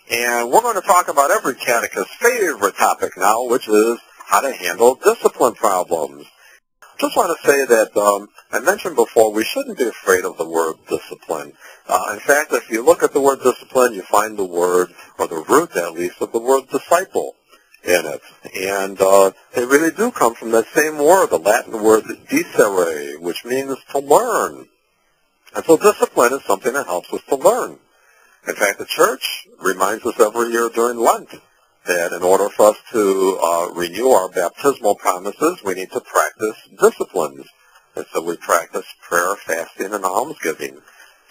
And we're going to talk about every catechist's favorite topic now, which is how to handle discipline problems. Just want to say that I mentioned before we shouldn't be afraid of the word discipline. In fact, if you look at the word discipline, you find the word, or the root at least, of the word disciple in it. And they really do come from that same word, the Latin word dicere, which means to learn. And so discipline is something that helps us to learn. In fact, the church reminds us every year during Lent that in order for us to renew our baptismal promises, we need to practice disciplines. And so we practice prayer, fasting, and almsgiving.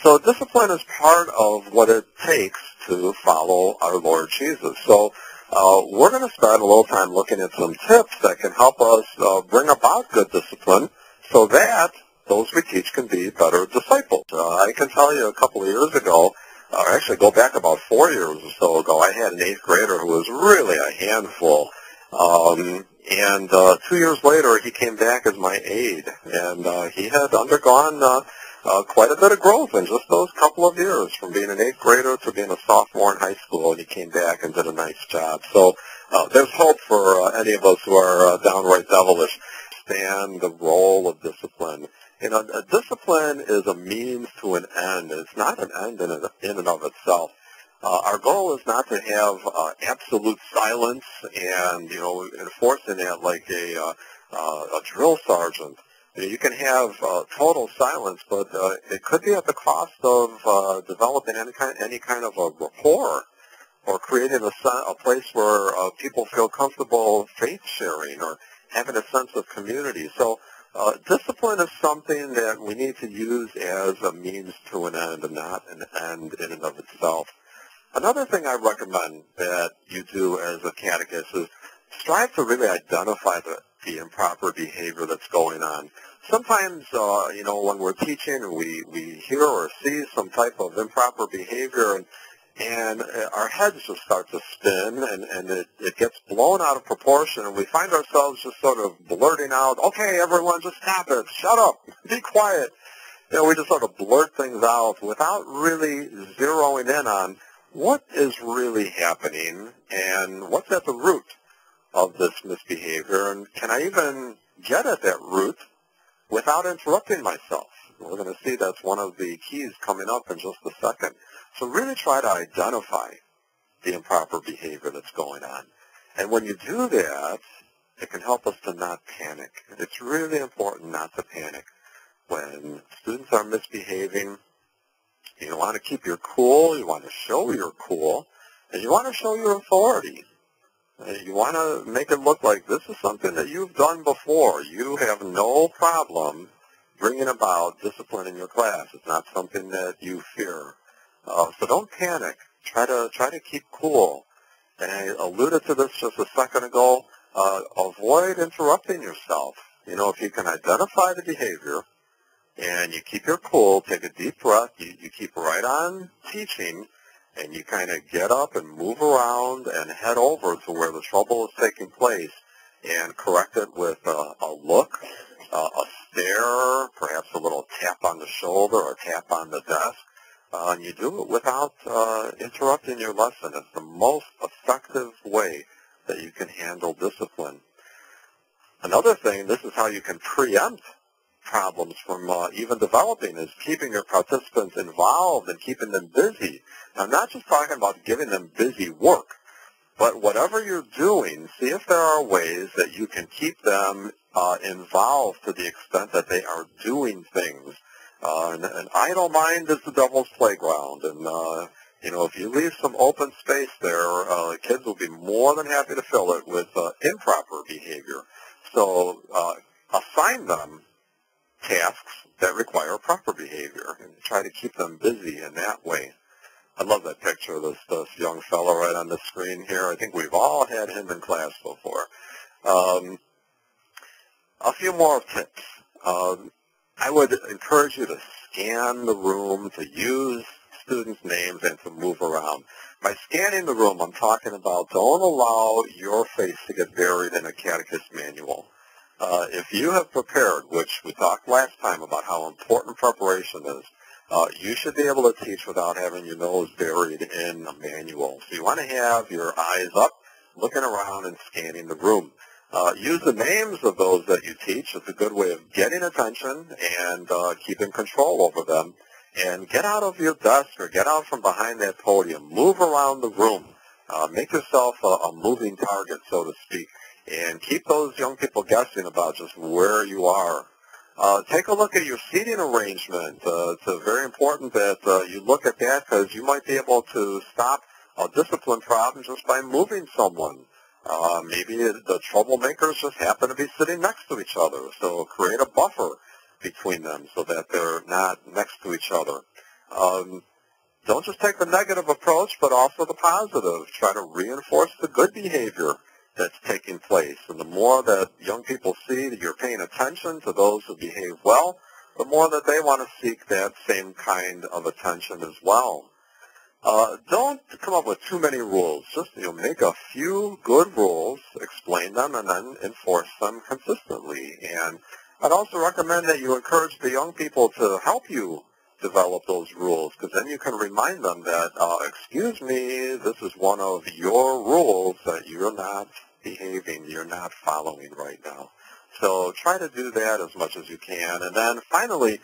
So discipline is part of what it takes to follow our Lord Jesus. So we're going to spend a little time looking at some tips that can help us bring about good discipline so that those we teach can be better disciples. I can tell you a couple of years ago, or actually go back about 4 years or so ago, I had an 8th grader who was really a handful. And 2 years later, he came back as my aide, and he had undergone quite a bit of growth in just those couple of years, from being an 8th grader to being a sophomore in high school, and he came back and did a nice job. So there's hope for any of us who are downright devilish. Understand the role of discipline. You know, discipline is a means to an end. It's not an end in and of itself. Our goal is not to have absolute silence and, you know, enforcing that like a drill sergeant. You can have total silence, but it could be at the cost of developing any kind of a rapport or creating a place where people feel comfortable faith sharing or having a sense of community. So discipline is something that we need to use as a means to an end and not an end in and of itself. Another thing I recommend that you do as a catechist is strive to really identify the improper behavior that's going on. Sometimes, you know, when we're teaching, we hear or see some type of improper behavior, and our heads just start to spin, and it gets blown out of proportion, and we find ourselves just sort of blurting out, okay, everyone, just stop it, shut up, be quiet. You know, we just sort of blurt things out without really zeroing in on what is really happening and what's at the root of this misbehavior, and can I even get at that root without interrupting myself? We're going to see that's one of the keys coming up in just a second. So really try to identify the improper behavior that's going on. And when you do that, it can help us to not panic. It's really important not to panic. When students are misbehaving, you want to keep your cool, you want to show your cool, and you want to show your authority. You want to make it look like this is something that you've done before. You have no problem bringing about discipline in your class. It's not something that you fear. So don't panic. Try to keep cool. And I alluded to this just a second ago. Avoid interrupting yourself. You know, if you can identify the behavior and you keep your cool, take a deep breath, you keep right on teaching, and you kind of get up and move around and head over to where the trouble is taking place and correct it with a look, a stare, perhaps a little tap on the shoulder or tap on the desk. And you do it without interrupting your lesson. It's the most effective way that you can handle discipline. Another thing, this is how you can preempt problems from even developing, is keeping your participants involved and keeping them busy. I'm not just talking about giving them busy work, but whatever you're doing, see if there are ways that you can keep them involved to the extent that they are doing things. An idle mind is the devil's playground, and you know, if you leave some open space there, kids will be more than happy to fill it with improper behavior. So assign them tasks that require proper behavior and try to keep them busy in that way. I love that picture of this young fellow right on the screen here. I think we've all had him in class before. A few more tips. I would encourage you to scan the room, to use students' names, and to move around. By scanning the room, I'm talking about don't allow your face to get buried in a catechist manual. If you have prepared, which we talked last time about how important preparation is, You should be able to teach without having your nose buried in a manual. So you want to have your eyes up, looking around and scanning the room. Use the names of those that you teach. It's a good way of getting attention and keeping control over them. And get out of your desk or get out from behind that podium. Move around the room. Make yourself a moving target, so to speak. And keep those young people guessing about just where you are. Take a look at your seating arrangement. It's very important that you look at that because you might be able to stop a discipline problem just by moving someone. Maybe the troublemakers just happen to be sitting next to each other, so create a buffer between them so that they're not next to each other. Don't just take the negative approach, but also the positive. Try to reinforce the good behavior that's taking place. And the more that young people see that you're paying attention to those who behave well, the more that they want to seek that same kind of attention as well. Don't come up with too many rules. Just make a few good rules, explain them, and then enforce them consistently. And I'd also recommend that you encourage the young people to help you develop those rules, because then you can remind them that, excuse me, this is one of your rules that you're not behaving, you're not following right now. So try to do that as much as you can. And then finally,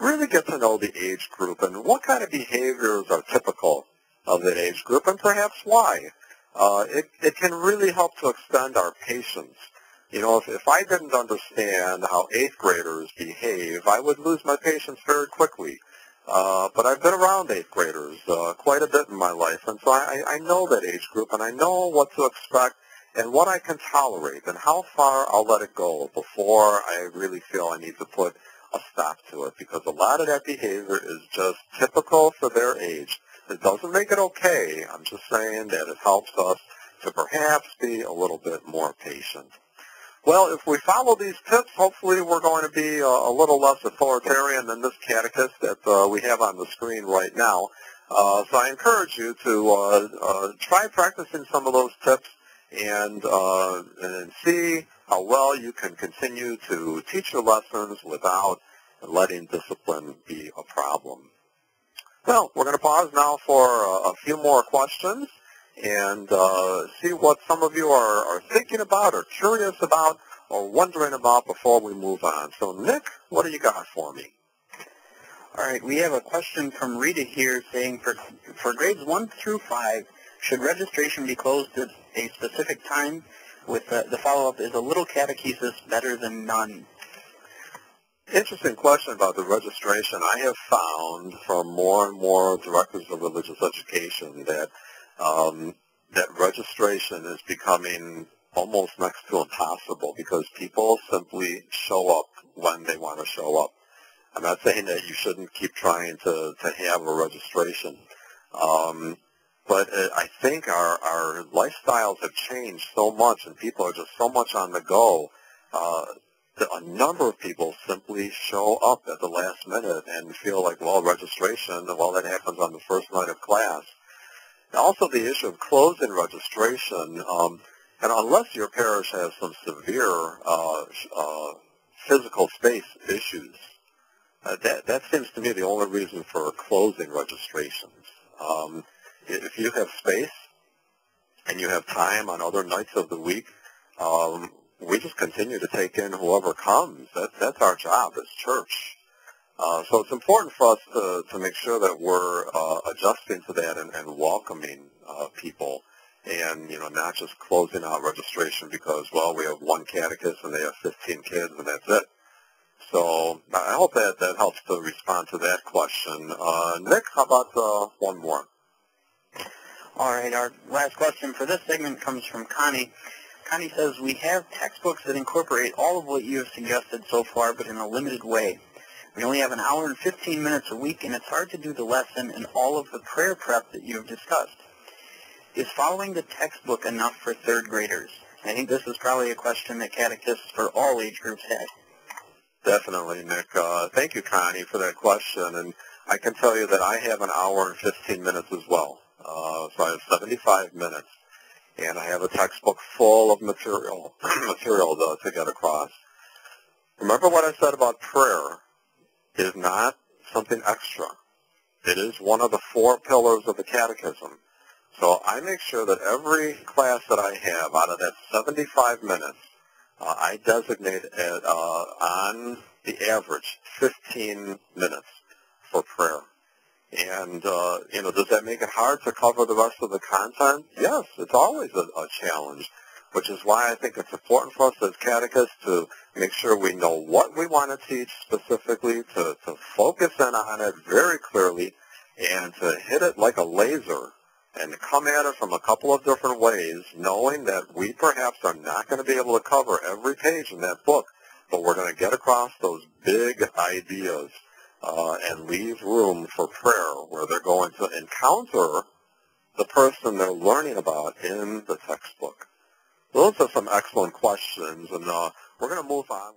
really get to know the age group and what kind of behaviors are typical of that age group and perhaps why. It can really help to extend our patience. If I didn't understand how 8th graders behave, I would lose my patience very quickly. But I've been around 8th graders quite a bit in my life, and so I know that age group, and I know what to expect and what I can tolerate and how far I'll let it go before I really feel I need to put a stop to it, because a lot of that behavior is just typical for their age. It doesn't make it okay. I'm just saying that it helps us to perhaps be a little bit more patient. Well, if we follow these tips, hopefully we're going to be a little less authoritarian than this catechist that we have on the screen right now. So I encourage you to try practicing some of those tips and see how well you can continue to teach your lessons without letting discipline be a problem. Well, we're going to pause now for a few more questions and see what some of you are thinking about or curious about or wondering about before we move on. So, Nick, what do you got for me? All right, we have a question from Rita here saying for grades 1 through 5, should registration be closed at a specific time? With the follow-up, is a little catechesis better than none? Interesting question about the registration. I have found from more and more directors of religious education that that registration is becoming almost next to impossible because people simply show up when they want to show up. I'm not saying that you shouldn't keep trying to have a registration, but I think our lifestyles have changed so much and people are just so much on the go. A number of people simply show up at the last minute and feel like, well, registration, well, that happens on the first night of class. Also, the issue of closing registration, and unless your parish has some severe physical space issues, that seems to me the only reason for closing registrations. If you have space and you have time on other nights of the week, we just continue to take in whoever comes. That's our job as church. So it's important for us to make sure that we're adjusting to that and welcoming people and, not just closing out registration because, well, we have one catechist and they have 15 kids and that's it. So I hope that helps to respond to that question. Nick, how about one more? All right, our last question for this segment comes from Connie. Connie says, we have textbooks that incorporate all of what you have suggested so far, but in a limited way. We only have an hour and 15 minutes a week, and it's hard to do the lesson and all of the prayer prep that you have discussed. Is following the textbook enough for third graders? I think this is probably a question that catechists for all age groups have. Definitely, Nick. Thank you, Connie, for that question. And I can tell you that I have an hour and 15 minutes as well. So I have 75 minutes. And I have a textbook full of material to get across. Remember what I said about prayer is not something extra. It is one of the 4 pillars of the catechism. So I make sure that every class that I have, out of that 75 minutes, I designate it on the average 15 minutes for prayer. And, does that make it hard to cover the rest of the content? Yes, it's always a challenge, which is why I think it's important for us as catechists to make sure we know what we want to teach specifically, to focus in on it very clearly, and to hit it like a laser and come at it from a couple of different ways, knowing that we perhaps are not going to be able to cover every page in that book, but we're going to get across those big ideas and leave room for prayer where they're going to encounter the person they're learning about in the textbook. Those are some excellent questions, and we're going to move on.